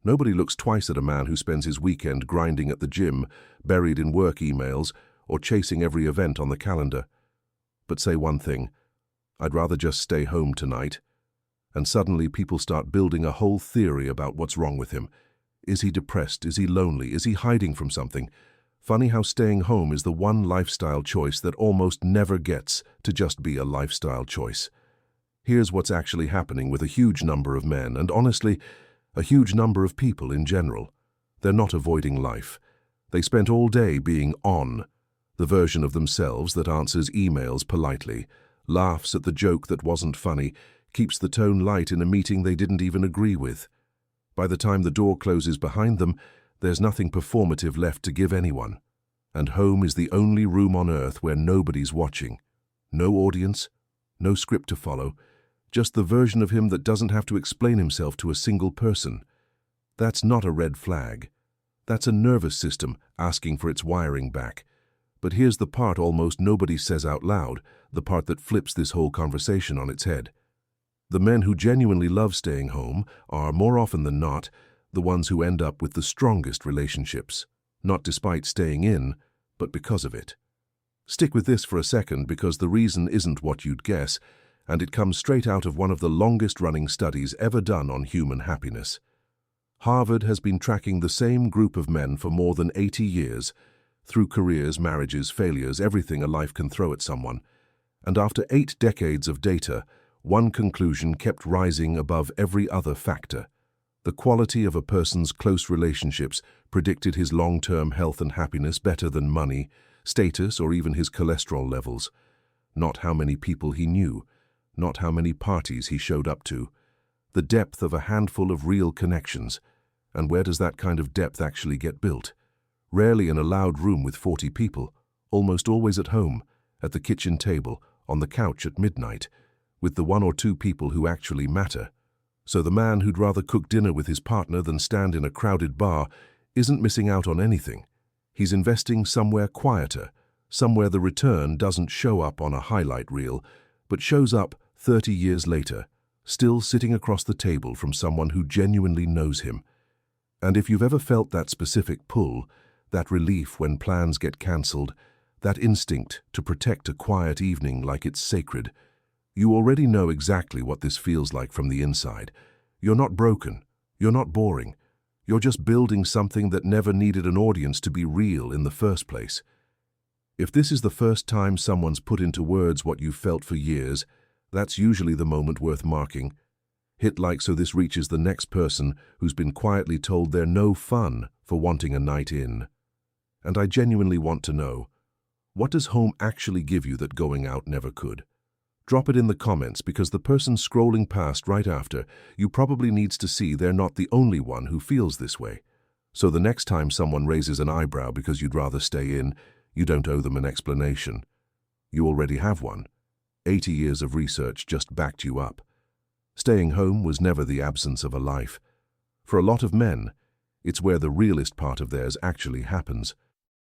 Nobody looks twice at a man who spends his weekend grinding at the gym, buried in work emails, or chasing every event on the calendar. But say one thing, "I'd rather just stay home tonight." And suddenly people start building a whole theory about what's wrong with him. Is he depressed? Is he lonely? Is he hiding from something? Funny how staying home is the one lifestyle choice that almost never gets to just be a lifestyle choice. Here's what's actually happening with a huge number of men, and honestly, a huge number of people in general. They're not avoiding life. They spent all day being on, the version of themselves that answers emails politely, laughs at the joke that wasn't funny, keeps the tone light in a meeting they didn't even agree with. By the time the door closes behind them, there's nothing performative left to give anyone. And home is the only room on earth where nobody's watching. No audience, no script to follow, just the version of him that doesn't have to explain himself to a single person. That's not a red flag. That's a nervous system asking for its wiring back. But here's the part almost nobody says out loud, the part that flips this whole conversation on its head. The men who genuinely love staying home are, more often than not, the ones who end up with the strongest relationships, not despite staying in, but because of it. Stick with this for a second because the reason isn't what you'd guess, and it comes straight out of one of the longest-running studies ever done on human happiness. Harvard has been tracking the same group of men for more than 80 years, through careers, marriages, failures, everything a life can throw at someone. And after 8 decades of data, one conclusion kept rising above every other factor. The quality of a person's close relationships predicted his long-term health and happiness better than money, status, or even his cholesterol levels. Not how many people he knew, not how many parties he showed up to. The depth of a handful of real connections. And where does that kind of depth actually get built? Rarely in a loud room with 40 people, almost always at home, at the kitchen table, on the couch at midnight, with the 1 or 2 people who actually matter. So the man who'd rather cook dinner with his partner than stand in a crowded bar isn't missing out on anything. He's investing somewhere quieter, somewhere the return doesn't show up on a highlight reel, but shows up 30 years later, still sitting across the table from someone who genuinely knows him. And if you've ever felt that specific pull, that relief when plans get cancelled, that instinct to protect a quiet evening like it's sacred, you already know exactly what this feels like from the inside. You're not broken. You're not boring. You're just building something that never needed an audience to be real in the first place. If this is the first time someone's put into words what you've felt for years, that's usually the moment worth marking. Hit like so this reaches the next person who's been quietly told they're no fun for wanting a night in. And I genuinely want to know, what does home actually give you that going out never could? Drop it in the comments because the person scrolling past right after you probably needs to see they're not the only one who feels this way. So the next time someone raises an eyebrow because you'd rather stay in, you don't owe them an explanation. You already have one. 80 years of research just backed you up. Staying home was never the absence of a life. For a lot of men, it's where the realest part of theirs actually happens.